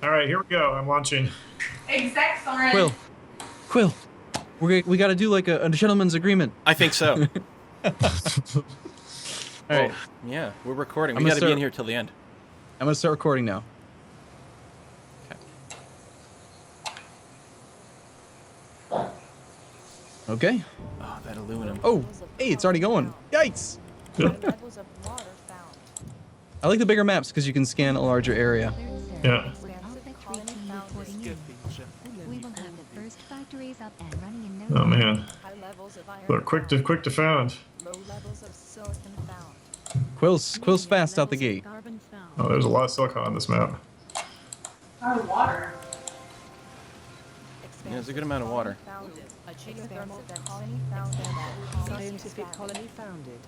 All right, here we go. I'm launching. Exact, Soren. Quill, we got to do like a gentleman's agreement. I think so. All right, Yeah, we're recording. I'm We gonna got to be start- in here till the end. I'm gonna start recording now. Okay. Oh, that aluminum. Oh, hey, it's already going. Yikes! Levels of water found. I like the bigger maps because you can scan a larger area. Yeah. Expansive colony found in We will have the first factories up and running in no Oh man, high levels of iron they're quick to found. low levels of silicon found. Quill's fast out the gate. carbon found. Oh, there's a lot of silicon on this map. Oh, water. Yeah, there's a good amount of water. Founded. A geothermal colony founded. Scientific colony founded.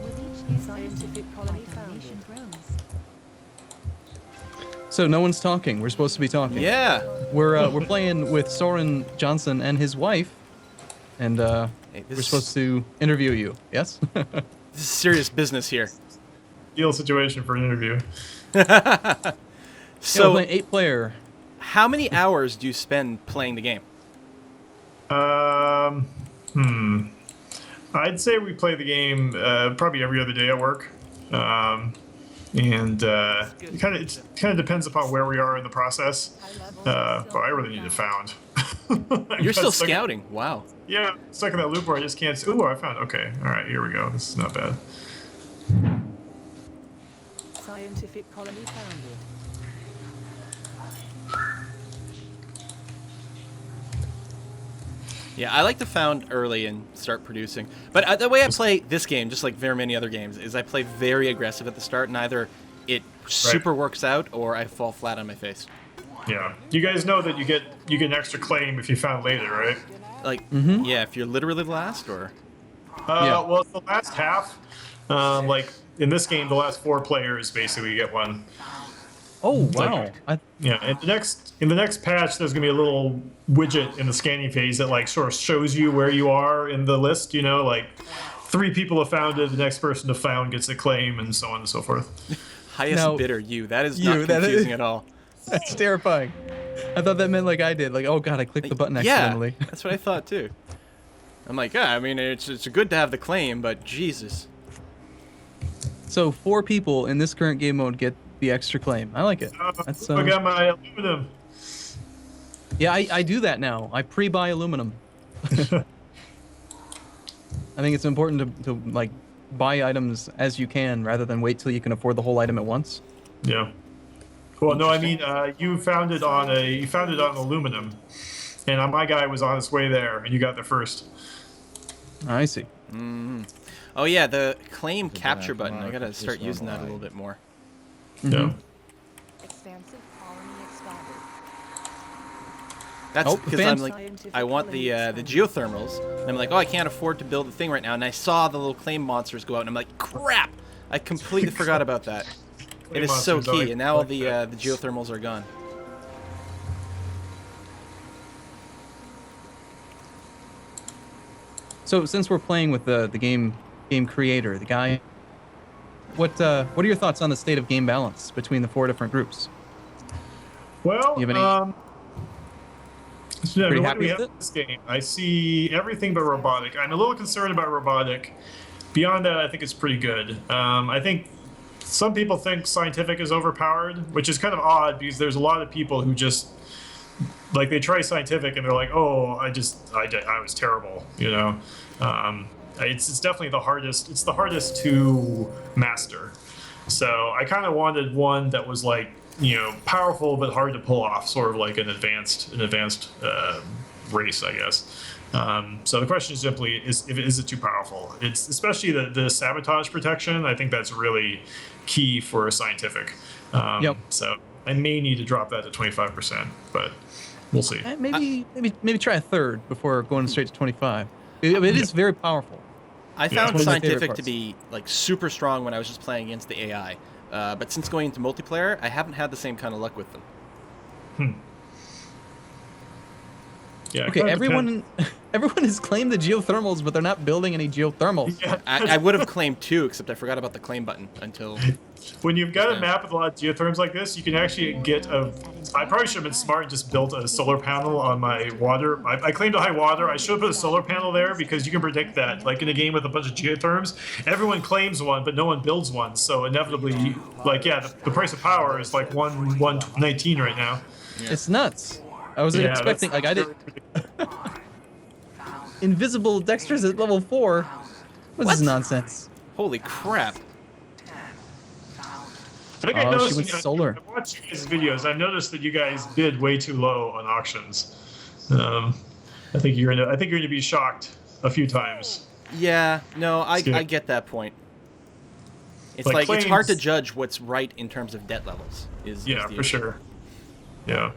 With each new Scientific colony domination founded. grows. So no one's talking. We're supposed to be talking. Yeah. We're playing with Soren Johnson and his wife, and Hey, we're supposed to interview you. Yes. This is serious business here. Ideal situation for an interview. So So, 8-player. how many hours do you spend playing the game? I'd say we play the game probably every other day at work, and it kind of depends upon where we are in the process. But I really need to found. I You're got still stuck- scouting. Wow. Yeah, stuck in that loop where I just can't. Ooh, I found. Okay, all right, here we go. This is not bad. Scientific colony founded. Yeah, I like to found early and start producing. But the way I play this game, just like very many other games, is I play very aggressive at the start, and either it super works out or I fall flat on my face. Yeah, you guys know that you get an extra claim if you found later, right? Like, yeah, if you're literally the last, or Yeah. Well, it's the last half. Like in this game, the last 4 players basically get one. Oh like- wow. Yeah, in the next patch, there's gonna be a little widget in the scanning phase that like sort of shows you where you are in the list. You know, like 3 people have found it, the next person to found gets a claim, and so on and so forth. highest No. bidder you. That is You, not that is- confusing at all. That's terrifying. I thought that meant like I did. Like, oh god, I clicked the button Yeah, accidentally. that's what I thought too. I'm like, yeah, I mean, it's good to have the claim, but Jesus. So 4 people in this current game mode get the extra claim. I like it. That's I got my aluminum. yeah, I do that now. I pre-buy aluminum. I think it's important to like buy items as you can rather than wait till you can afford the whole item at once. Yeah. Well, no, I mean you found it on aluminum, and my guy was on his way there, and you got there first. I see. Oh yeah, the claim capture back button. I gotta start using that a little bit more. Yeah. Expansive colony expanded. That's Oh, because fan- I'm like, I want the geothermals, and I'm like, oh, I can't afford to build the thing right now, and I saw the little claim monsters go out, and I'm like, crap! I completely forgot about that. It Claim is so monsters, I key, like- and now all like the that. the geothermals are gone. So since we're playing with the game creator, the guy, what are your thoughts on the state of game balance between the 4 different groups? Well, You have any- so, Pretty what happy do we with have in this game? I see everything but robotic. I'm a little concerned about robotic. Beyond that, I think it's pretty good. I think some people think scientific is overpowered, which is kind of odd because there's a lot of people who just like they try scientific and they're like, oh, I was terrible, you know. It's definitely the hardest. It's the hardest to master. So I kind of wanted one that was like, you know, powerful but hard to pull off, sort of like an advanced race, I guess. So the question simply is it too powerful? It's especially the sabotage protection. I think that's really key for a scientific. Yep. So I may need to drop that to 25%, but we'll see. Maybe try a third before going straight to 25. It is very powerful. I Yeah. found One of my favorite scientific to parts. be like super strong when I was just playing against the AI, but since going into multiplayer, I haven't had the same kind of luck with them. Yeah. it Okay, kinda everyone Everyone has claimed the geothermals, but they're not building any geothermals. Yeah. I would have claimed 2, except I forgot about the claim button until. When you've got a Yeah. map with a lot of geotherms like this, you can actually get a. I probably should have been smart and just built a solar panel on my water. I claimed a high water. I should have put a solar panel there because you can predict that. Like in a game with a bunch of geotherms, everyone claims one, but no one builds one. So inevitably, like yeah, the price of power is like 119 right now. It's nuts. I wasn't Yeah, expecting. that's- Like I did. Invisible Dexter's at level 4. What's this What? nonsense? Holy crap! I think I Oh, she noticed went when solar. I watched you guys' videos. I've noticed that you guys bid way too low on auctions. I think you're gonna be shocked a few times. Yeah, no, I Skip. get that point. It's Like like it's hard to claims- judge what's right in terms of debt levels. Is Yeah, the for issue. sure. Yeah,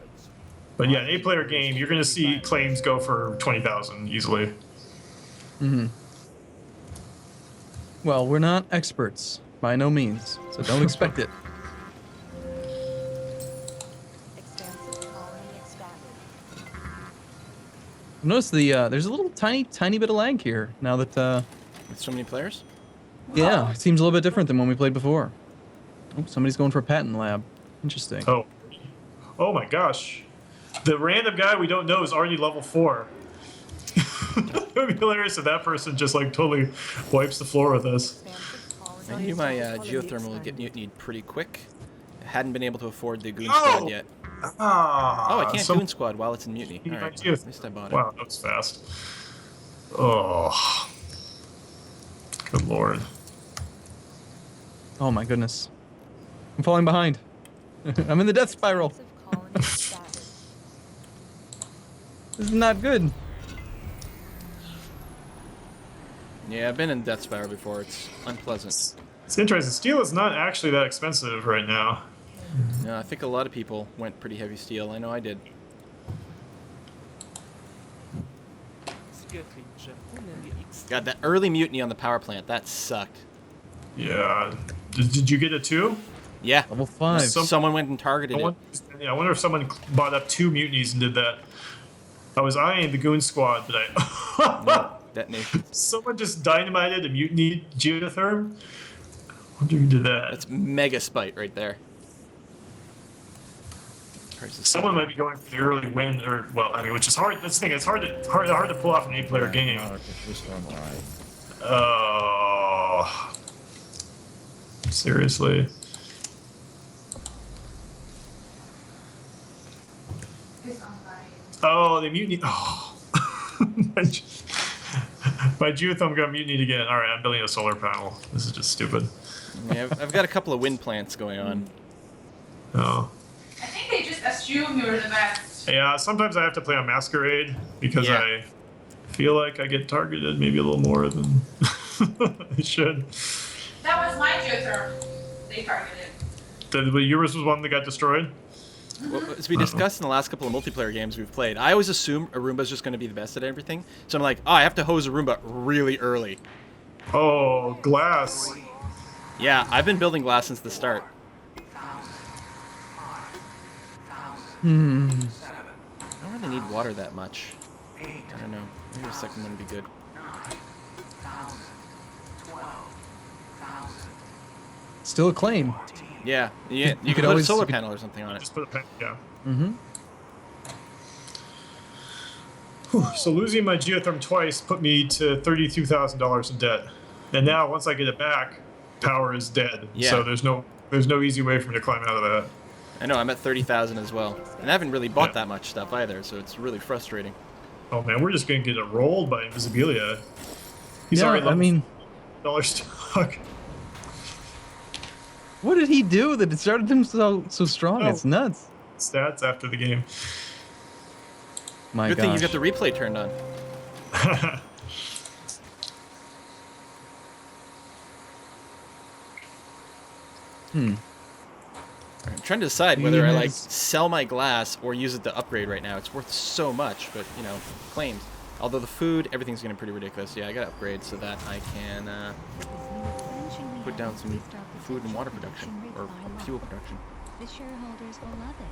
but yeah, an 8-player game, you're gonna see claims go for 20,000 easily. Well, we're not experts by no means, so don't expect it. Expansive colony expanded. Notice there's a little tiny bit of lag here now that With so many players. yeah, it seems a little bit different than when we played before. Oh, somebody's going for a patent lab. Interesting. Oh my gosh, the random guy we don't know is already level 4. It would be hilarious if that person just like totally wipes the floor with us. Expansive colony. I knew my Colony geothermal would get expanded. mutinied pretty quick. I hadn't been able to afford the goon Oh! squad yet. Ah, Oh, I can't goon squad while it's in mutiny. You All right, might well, do. at least I bought it. Wow, that was fast. Oh, good lord. Oh my goodness. I'm falling behind. I'm in the death spiral. Expansive colony expanded. This is not good. Yeah, I've been in Death Spiral before. It's unpleasant. It's interesting. Steel is not actually that expensive right now. No, I think a lot of people went pretty heavy steel. I know I did. God, that early mutiny on the power plant, that sucked. Yeah. Did you get it too? Yeah. Level 5. Someone went and targeted it. I wonder if someone bought up 2 mutinies and did that. I was eyeing the goon squad, but I. Detonation. Someone just dynamited a mutiny geotherm. I wonder who did that. That's mega spite right there. Prices. Someone might be going for the early win, or well, I mean, which is hard. That's the thing. It's hard to pull off an 8-player game. Oh, seriously. Oh, they mutiny. Oh, my geotherm got mutinied again. All right, I'm building a solar panel. This is just stupid. Yeah, I've got a couple of wind plants going on. Oh. I think they just assume you're the best. Yeah, sometimes I have to play on Masquerade because Yeah. I feel like I get targeted maybe a little more than I should. That was my geotherm. They targeted. Yours was one that got destroyed? Well, as we discussed in the last couple of multiplayer games we've played, I always assume Arumba's just going to be the best at everything. So I'm like, oh, I have to hose Arumba really early. Oh, glass. Yeah, I've been building glass since the start. I don't really need water that much. I don't know. Maybe a second one would be good. Still a claim. Yeah, you could could put a always- solar you could- panel or something on it. Just put a pen, yeah. Mm-hmm. Whew, so losing my geotherm twice put me to $32,000 in debt. And now once I get it back, power is dead. Yeah. So there's no easy way for me to climb out of that. I know, I'm at 30,000 as well. And I haven't really bought Yeah. that much stuff either, so it's really frustrating. Oh man, we're just gonna get it rolled by Invisibilia. He's Yeah, already I mean, dollar stock. what did he do that it started him so strong? Oh. It's nuts. Stats after the game. My Good gosh. thing you got the replay turned on. I'm trying to decide whether I like Yes. sell my glass or use it to upgrade right now. It's worth so much, but you know, claims. Although the food, everything's getting pretty ridiculous. Yeah, I gotta upgrade so that I can put down some food and water production or fuel production. The shareholders will love it.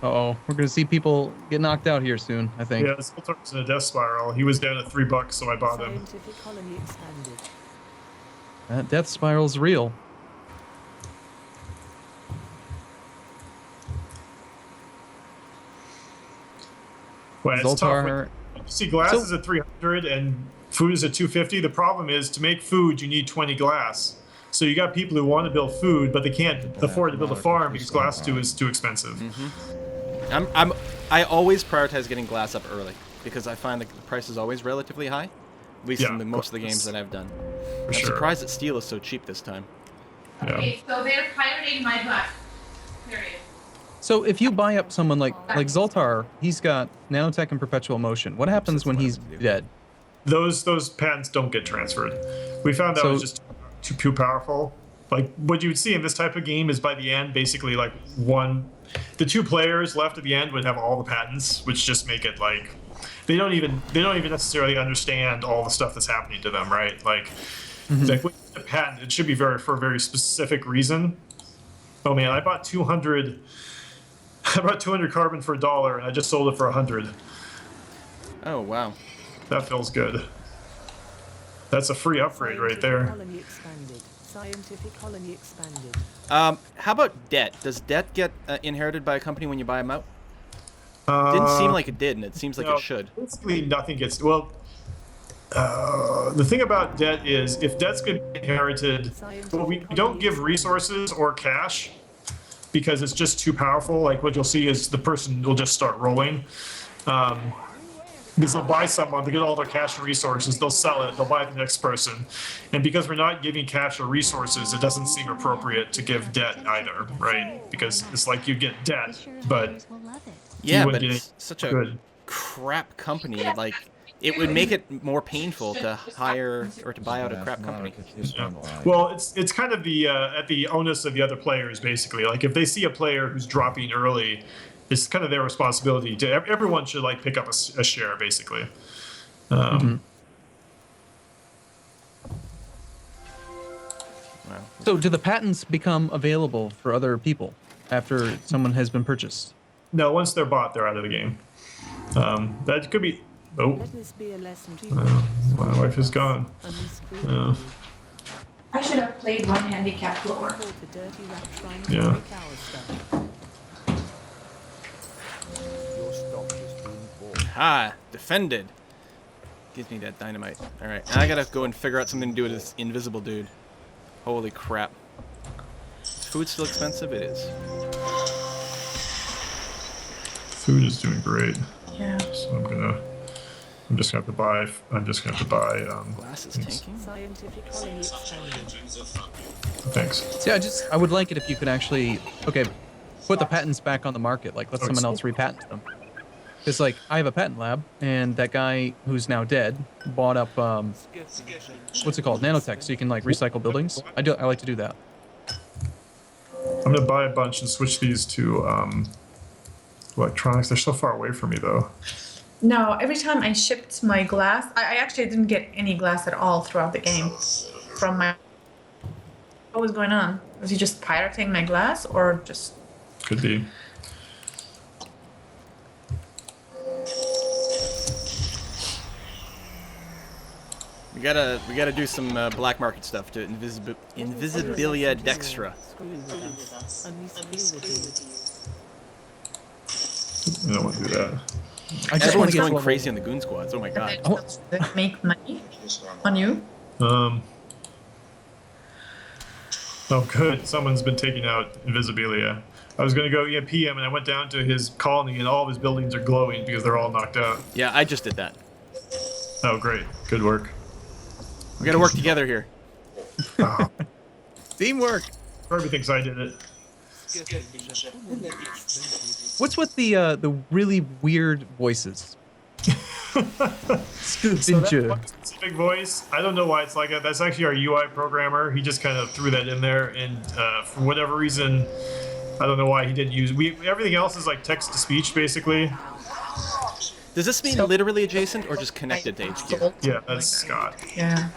Uh-oh, we're gonna see people get knocked out here soon, I think. Yeah, Zoltar's in a death spiral. He was down at $3, so I bought him. Scientific colony expanded. That death spiral's real. Well, it's tough. Zoltar, You see, glass So- is at 300 and food is at 250. The problem is to make food, you need 20 glass. So you got people who want to build food, but they can't afford to build a farm because glass is too expensive. I always prioritize getting glass up early because I find the price is always relatively high, at least Yeah, in most of the glass. games that I've done. For I'm sure. surprised that steel is so cheap this time. Yeah. Okay, so they're pirating my black. Period. so if you buy up someone like Zoltar, he's got nanotech and perpetual motion. What happens when he's dead? Those patents don't get transferred. We found that So- was just too powerful. Like what you would see in this type of game is by the end, basically like the two players left at the end would have all the patents, which just make it like they don't even necessarily understand all the stuff that's happening to them, right? Like, like when you get a patent, it should be for a very specific reason. Oh man, I bought 200 carbon for $1 and I just sold it for 100. Oh wow. That feels good. That's a free upgrade right there. Colony expanded. Scientific colony expanded. How about debt? Does debt get inherited by a company when you buy them out? Didn't seem like it did, and it seems like No, it should. Basically, nothing gets. Well, the thing about debt is if debt's going to be inherited, well, we don't give resources or cash because it's just too powerful. Like what you'll see is the person will just start rolling. Because they'll buy someone, they get all their cash and resources, they'll sell it, they'll buy the next person. And because we're not giving cash or resources, it doesn't seem appropriate to give debt either, right? Because it's like you get Be debt, sure but players will love it. Yeah, wouldn't but get it's such a good. crap company. Like, it would make it more painful to hire or to buy out a crap company. Yeah. Well, it's kind of the at the onus of the other players, basically. Like if they see a player who's dropping early, it's kind of their responsibility to everyone should like pick up a share, basically. Wow. So do the patents become available for other people after someone has been purchased? No, once they're bought, they're out of the game. That could be. Oh, Let this be a lesson to you. my wife is gone. Unmistakable. I should have played one handicap lower. Called the dirty rat trying to Yeah. take our stuff. Ah, defended. Gives me that dynamite. All right, now I gotta go and figure out something to do with this invisible dude. Holy crap. Is food still expensive? It is. Food is doing great, Yeah. so I'm just gonna have to buy. Glass is things. tanking? Scientific colony expanded. Thanks. See, I would like it if you could actually, put the patents back on the market. Like, let someone else repatent them. It's like, I have a patent lab, and that guy who's now dead bought up, what's it called? Nanotech, so you can, like, recycle buildings. I like to do that. I'm gonna buy a bunch and switch these to electronics. They're so far away from me, though. No, every time I shipped my glass, I actually didn't get any glass at all throughout the game. From my. What was going on? Was he just pirating my glass or just. Could be. We gotta do some black market stuff to Invisibilia Dextra. Screw with us. And we screw with you. I don't want to do that. I just want Everyone's to get going level- crazy on the goon squads. Oh my god. Make money on you? Oh, good. Someone's been taking out Invisibilia. I was gonna go EMP him, and I went down to his colony, and all of his buildings are glowing because they're all knocked out. Yeah, I just did that. Oh, great. Good work. We gotta work together here. Oh, Teamwork! Kirby thinks I did it. What's with the really weird voices? So that one specific voice, I don't know why it's like that. That's actually our UI programmer. He just kind of threw that in there, and for whatever reason, I don't know why he didn't use. Everything else is like text to speech, basically. Does this mean literally adjacent or just connected to HQ? Yeah, that's Scott. Yeah.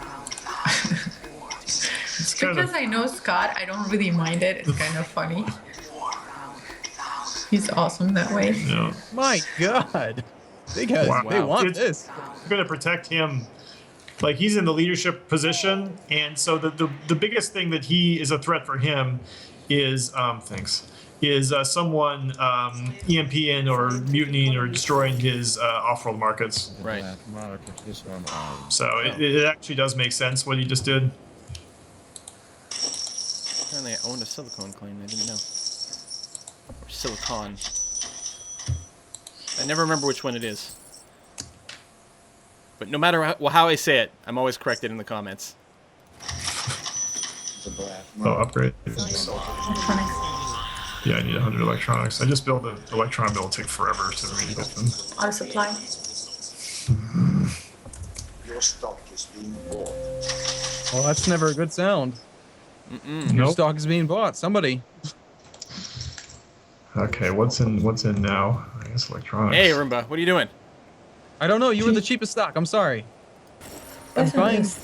It's kind Because of I know Scott, I don't really mind it. It's kind of funny. He's awesome that way. You know, My God, they Wow. want It's- this. we're gonna protect him. Like he's in the leadership position, and so the biggest thing that he is a threat for him is someone EMPing or mutinying or destroying his off-world markets. Right. So it actually does make sense what he just did. Apparently, I owned a silicone claim. I didn't know. Or silicon. I never remember which one it is. But no matter how I say it, I'm always corrected in the comments. Oh, upgrade. Electronics. Yeah, I need 100 electronics. I just built the electron bill. It'll take forever to really get them. Auto supply. Your stock is being bought. Well, that's never a good sound. Your Nope. stock is being bought. Somebody. Okay, what's in now? I guess electronics. Hey, Roomba, what are you doing? I don't know. You were the cheapest stock. I'm sorry. I'm Listen, buying this-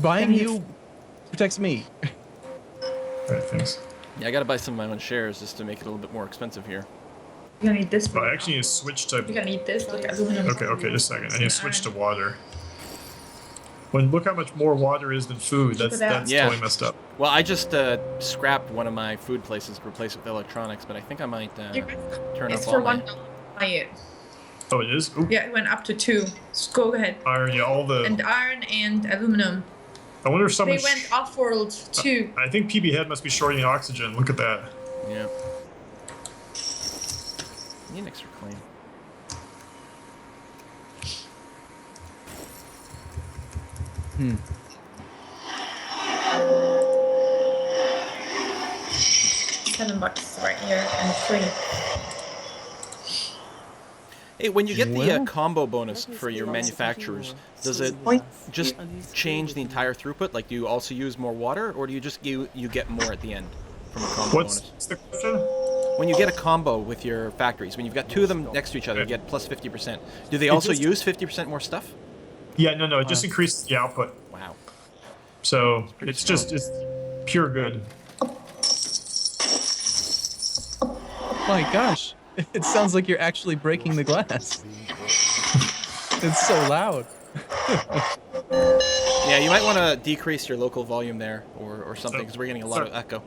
buying you protects me. Right, thanks. Yeah, I gotta buy some of my own shares just to make it a little bit more expensive here. You're gonna need this. Oh, I actually need to switch to. You're gonna need this. Look, aluminum. Okay, just a second. I need to switch to water. Look how much more water is than food. That's Yeah. totally messed up. Well, I just scrapped one of my food places to replace it with electronics, but I think I might turn It's off for all my... $1. Buy it. Oh, it is. Ooh, Yeah, it went up to 2. So go ahead. iron. Yeah, all the. And iron and aluminum. I wonder if someone. They went off-world too. I think PB Head must be shorting oxygen. Look at that. Yeah. Need an extra claim. $7 right here and free. Hey, when you get the Well- combo bonus for your manufacturers, does it just change the entire throughput? Like, do you also use more water, or do you just you get more at the end from a combo bonus? What's the question? When you get a combo with your factories, when you've got two of them next to each other, you get plus 50%. Do they also just- use 50% more stuff? Yeah, no, it just increases the output. Wow. So pretty it's pure good. My gosh, it sounds like you're actually breaking the glass. It's so loud. Yeah, you might want to decrease your local volume there or something, because we're getting a lot of echo.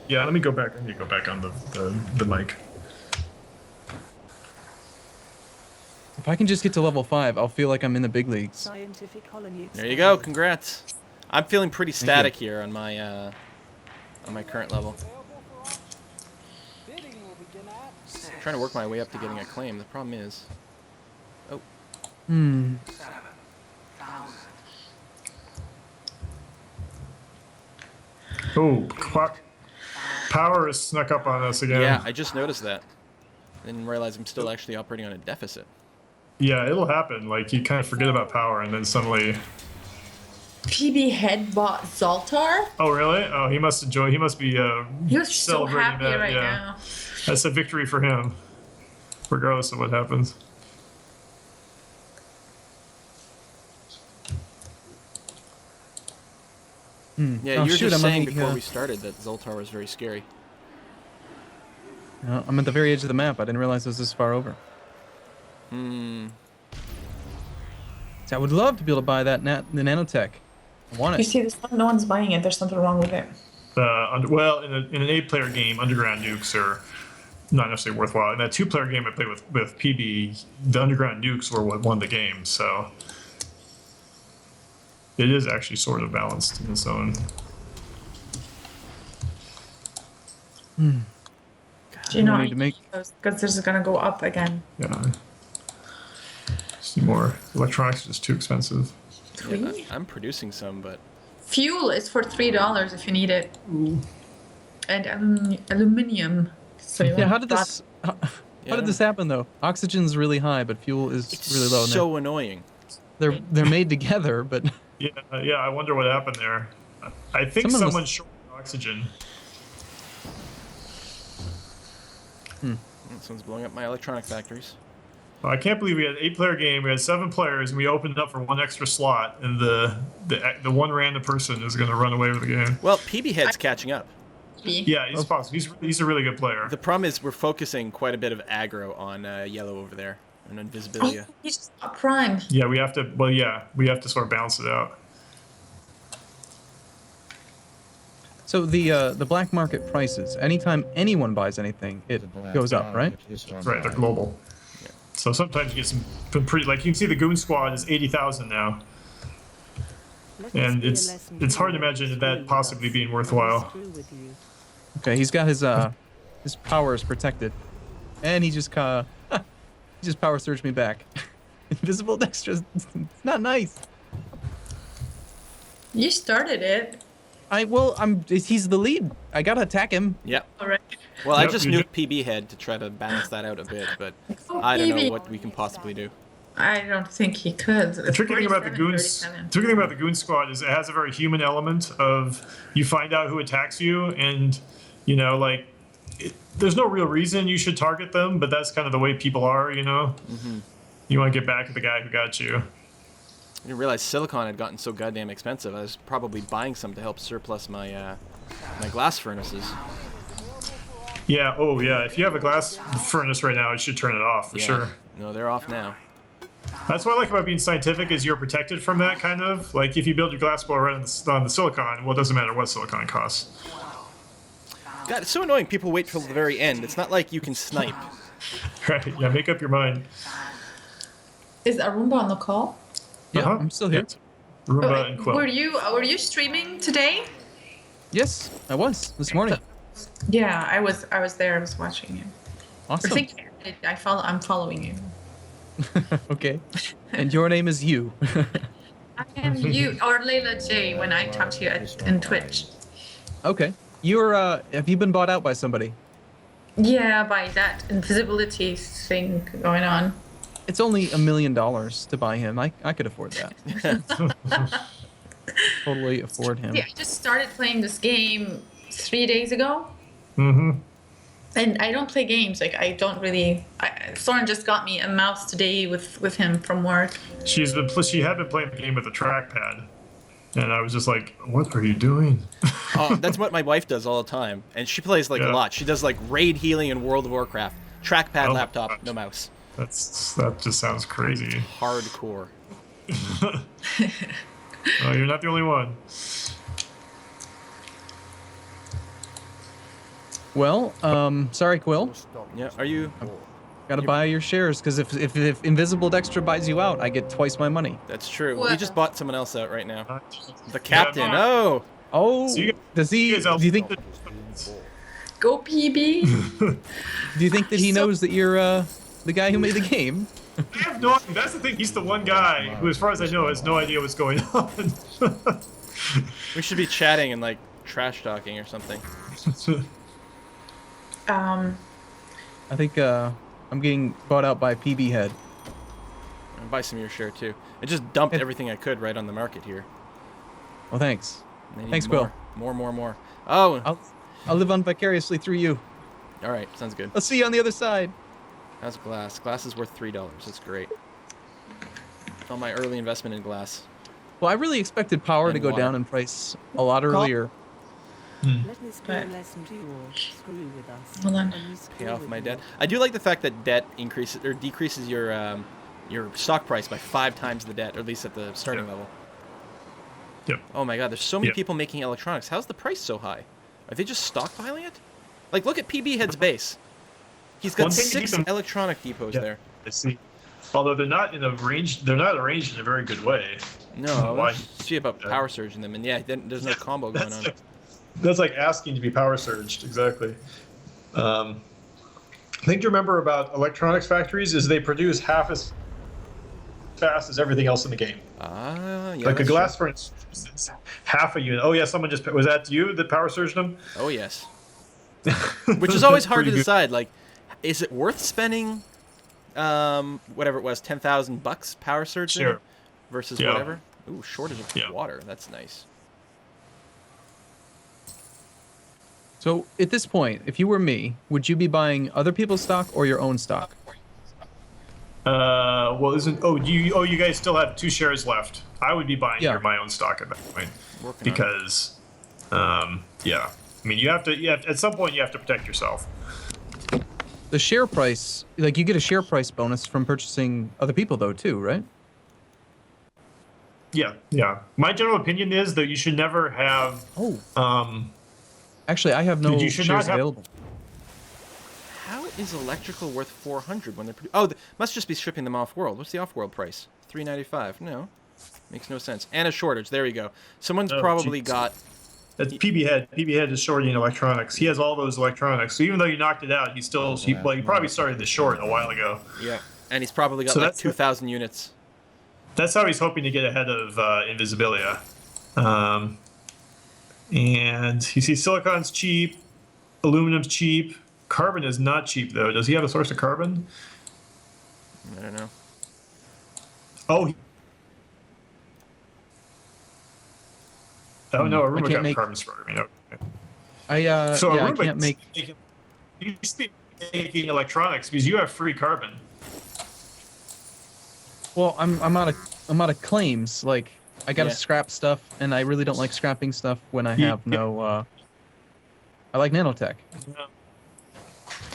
Yeah, let me go back. I need to go back on the mic. If I can just get to level 5, I'll feel like I'm in the big leagues. Scientific colony There you go. expanded. Congrats. I'm feeling pretty you. static here on my current level. Trying to work my way up to getting a claim. The problem is, Oh, power has snuck up on us again. yeah, I just noticed that. Didn't realize I'm still actually operating on a deficit. Yeah, it'll happen. Like you kind of forget about power, and then suddenly. PB Head bought Zoltar. Oh really? Oh, he must enjoy. He must be. He was so celebrating happy that, right yeah. now. That's a victory for him, regardless of what happens. Yeah, Oh, you were shoot, just I'm on saying the, before we started that Zoltar was very scary. I'm at the very edge of the map. I didn't realize it was this far over. Hmm. See, I would love to be able to buy that the nanotech. I want You it. see, no one's buying it. There's something wrong with it. Well, in an 8-player game, underground nukes are not necessarily worthwhile. In that 2-player game I played with PB, the underground nukes were what won the game. So it is actually sort of balanced in its own. Do you know I need to make. because this is gonna go up again. Yeah. Just need more. Electronics are just too expensive. Yeah, I'm producing some, but Fuel is for $3 if you need it. And aluminium. So you Yeah, want how did that. this? How did this happen though? Oxygen's really high, but fuel is it's really low. And so annoying. they're made together, but Yeah, I wonder what happened there. I think Someone was- someone shorted oxygen. Someone's blowing up my electronic factories. Well, I can't believe we had an 8-player game. We had 7 players, and we opened it up for 1 extra slot, and the one random person is going to run away with the game. Well, PB Head's catching up. Yeah, he's possible. He's a really good player. The problem is we're focusing quite a bit of aggro on yellow over there and Invisibilia. Oh, he's just got prime. Yeah, we have to. Well, yeah, we have to sort of balance it out. So the black market prices, anytime anyone buys anything, it goes up, right? Right, they're global. So sometimes you get some pretty. Like you can see, the Goon Squad is 80,000 now, and it's hard to imagine that possibly being worthwhile. Okay, he's got his powers protected, and he just he just power surged me back. Invisible Dexter's it's not nice. You started it. He's the lead. I gotta attack him. Yep. All right. Well, I Yep, just you nuked PB head to try to balance that out a bit, but I don't know what we can possibly do. I don't think he could. The tricky thing about the Goon Squad is it has a very human element of you find out who attacks you, and like there's no real reason you should target them, but that's kind of the way people are. Mm-hmm. You want to get back at the guy who got you. I didn't realize silicon had gotten so goddamn expensive. I was probably buying some to help surplus my my glass furnaces. Yeah. Oh, yeah. If you have a glass furnace right now, it should turn it off for sure. No, they're off now. That's what I like about being scientific is you're protected from that kind of. Like if you build your glass blower right on the silicon, well, it doesn't matter what silicon costs. God, it's so annoying. People wait till the very end. It's not like you can snipe. Right. Yeah. Make up your mind. Is Arumba on the call? Yeah, I'm still here. Yeah. Roomba and Quill. Were you streaming today? Yes, I was this morning. Yeah, I was there. I was watching you. Awesome. I think I'm following you. Okay. And your name is you. I am you or Layla J when I talk to you in Twitch. Okay. Have you been bought out by somebody? Yeah, by that invisibility thing going on. It's only $1 million to buy him. I could afford that. Totally afford him. Yeah, I just started playing this game 3 days ago. Mm-hmm. And I don't play games. Like I don't really. Soren just got me a mouse today with him from work. She had been playing the game with a trackpad, and I was just like, "What are you doing?" Oh, that's what my wife does all the time, and she plays like a lot. She does like raid healing in World of Warcraft. Trackpad, laptop, no mouse. That just sounds crazy. Hardcore. Oh, you're not the only one. Well, sorry, Quill. Yeah, are you? Gotta buy your shares, because if Invisible Dexter buys you out, I get twice my money. That's true. What? We just bought someone else out right now. The captain. Yeah, Oh. Oh, So you does he? guys Do you think? Go PB. Do you think that he knows that you're the guy who made the game? I have no. That's the thing. He's the one guy who, as far as I know, has no idea what's going on. We should be chatting and like trash talking or something. I think I'm getting bought out by PB Head. I'll buy some of your share too. I just dumped everything I could right on the market here. Well, thanks. I need Thanks, more. Quill. More. Oh. I'll live on vicariously through you. All right, sounds good. I'll see you on the other side. How's glass? Glass is worth $3. That's great. All my early investment in glass. Well, I really expected power And to go water. down in price a lot earlier. Let this be a lesson to you all. Screw with us. Hold on. And we screw Pay off with my you. debt. I do like the fact that debt increases or decreases your stock price by 5 times the debt, or at least at the starting level. Yep. Oh my God, there's so many Yep. people making electronics. How's the price so high? Are they just stockpiling it? Like, look at PB Head's base. He's got One thing to 6 keep in- electronic depots Yeah. there. I see. Although they're not arranged in a very good way. No, Why? let's see about power surging them, and yeah, then there's no combo going on. That's like asking to be power surged. Exactly. The thing to remember about electronics factories is they produce half as fast as everything else in the game. Ah, yeah. Like a that's glass furnace, is half a unit. Oh yeah, someone just was that you that power surged them? true. Oh yes. Which is always hard to Pretty good. decide. Like, is it worth spending, whatever it was, $10,000 power surging Sure. versus Yeah. whatever? Ooh, shortage of Yeah. water. That's nice. So at this point, if you were me, would you be buying other people's stock or your own stock? Well, isn't you guys still have 2 shares left? I would be buying Yeah. my own stock at that point Working on it. because, yeah. I mean, you have at some point you have to protect yourself. The share price, like you get a share price bonus from purchasing other people though too, right? Yeah, yeah. My general opinion is that you should never have. Oh. Actually, I have no You should shares not have- available. How is electrical worth 400 when they're oh, must just be shipping them off world. What's the off world price? 395. No, makes no sense. And a shortage. There you go. Someone's Oh, probably jeez. got. That's PB Head. PB Head is shorting electronics. He has all those electronics. So even though you knocked it out, he still. He probably started the short a while ago. Yeah, and he's probably got So like that's 2,000 units. That's how he's hoping to get ahead of Invisibilia. And you see silicon's cheap, aluminum's cheap. Carbon is not cheap, though. Does he have a source of carbon? I don't know. Oh. Oh, no, Aruma can't got make- carbon for me. Okay. So I Aruma can't make. You should be making electronics because you have free carbon. Well, I'm out of claims. Like I gotta Yeah. scrap stuff, and I really don't like scrapping stuff when I Yeah. have no. I like nanotech.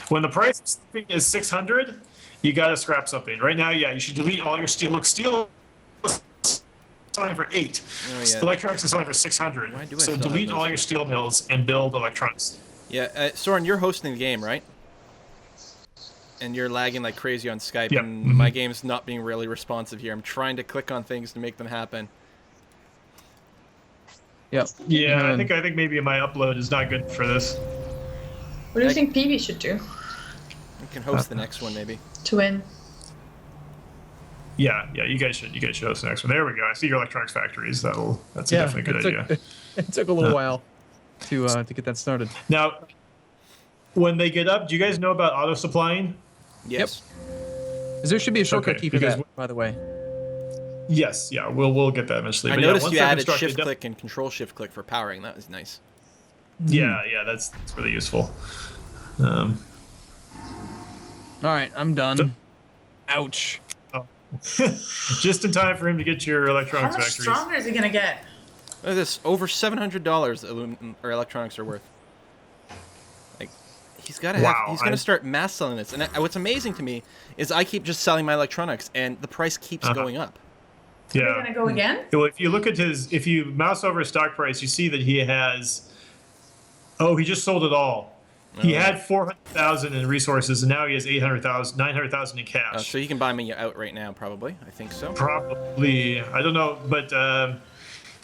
When the price of something is 600, you gotta scrap something. Right now, yeah, you should delete all your steel. Look, steel is selling for 8. Oh, yeah. Electronics is selling for 600. Why do I So still have delete those? all your steel mills and build electronics. Yeah, Soren, you're hosting the game, right? And you're lagging like crazy on Skype, Yeah. and my game's not being really responsive here. I'm trying to click on things to make them happen. Yep. Yeah, I And- think maybe my upload is not good for this. What do you think PB should do We can host the next one, maybe. to win? Yeah, you guys should host the next one. There we go. I see your electronics factories. That's Yeah, definitely a good it idea. took, it took a little while to get that started. Now, when they get up, do you guys know about auto supplying? Yes. There should be a shortcut Okay, key for because that, by the way. Yes, yeah, we'll get that eventually. I But yeah, noticed once you they're added constructed, shift click and control shift click for powering. That was nice. Yeah, that's really useful. All right, I'm done. So- Ouch. Just in time for him to get your How electronics much factories. stronger is he gonna get? Look at this. Over $700 aluminum or electronics are worth. Like, he's got to have. Wow, He's going to start mass selling this. And what's amazing to me is I keep just selling my electronics, and the price keeps going up. Are Yeah. we gonna go again? Well, if you look at if you mouse over his stock price, you see that he has. Oh, he just sold it all. He had 400,000 in resources, and now he has 800,000, 900,000 in cash. So you can buy me out right now, probably. I think so. Probably, I don't know, but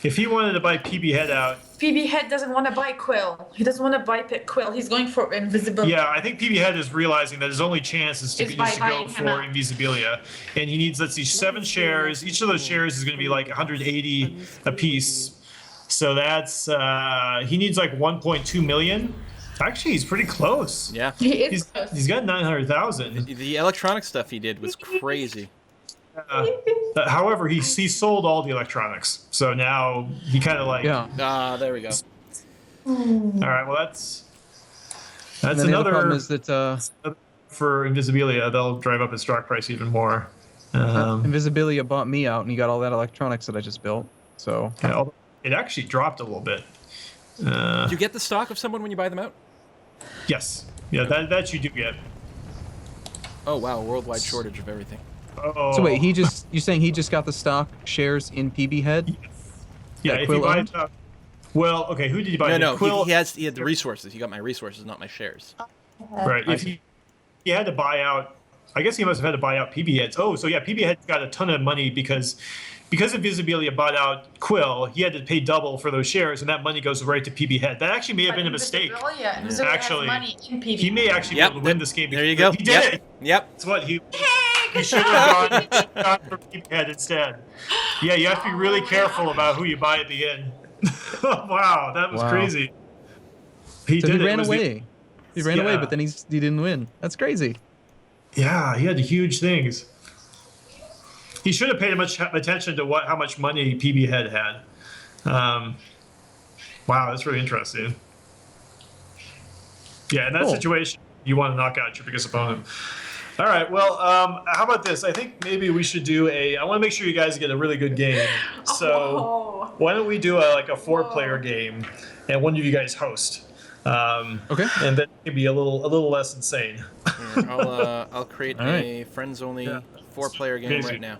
if he wanted to buy PB Head out, PB Head doesn't want to buy Quill. He doesn't want to buy Quill. He's going for invisibility. yeah, I think PB Head is realizing that his only chance is to, It's by is to go buying him for out. Invisibilia, and he needs, let's see, 7 shares. Each of those shares is going to be like 180 a piece. So that's he needs like 1.2 million. Actually, he's pretty close. Yeah. He is close. He's got 900,000. The electronic stuff he did was crazy. However, he sold all the electronics, so now he kind of like. Yeah. There we go. All right. Well, that's And then the other another problem is that for Invisibilia. They'll drive up his stock price even more. Invisibilia bought me out, and he got all that electronics that I just built. So Yeah, although it actually dropped a little bit. Do you get the stock of someone when you buy them out? Yes. Yeah, that you do get. Oh, wow. Worldwide shortage of everything. Oh. so wait, you're saying he just got the stock shares in PB Head? Yeah, that if Quill you buy. owned? Well, okay. Who did you buy? No, Quill, he had the resources. He got my resources, not my shares. Right. If he had to buy out, I guess he must have had to buy out PB Heads. Oh, so yeah, PB Head got a ton of money because Invisibilia bought out Quill. He had to pay double for those shares, and that money goes right to PB Head. That actually may have been a mistake. Invisibilia Actually, has money in PB. He may actually Yep. be able to win this game. There you go. He did Yep. it. Yep. That's what he should have gone for PB Head instead. Yeah, you have to be really careful about who you buy at the end. Wow, that was Wow. crazy. He So did he it. ran It was the- away. He ran away, Yeah. but then he didn't win. That's crazy. Yeah, he had huge things. He should have paid much attention to how much money PB Head had. Wow, that's really interesting. Yeah, in that Cool. situation, you want to knock out your biggest opponent. All right, well, how about this? I think maybe we should do I want to make sure you guys get a really good game. So Oh. why don't we do a 4-player game, and one of you guys host? Okay. And then it can be a little less insane. Here, I'll create All right. a friends only Yeah. 4-player game Crazy. right now.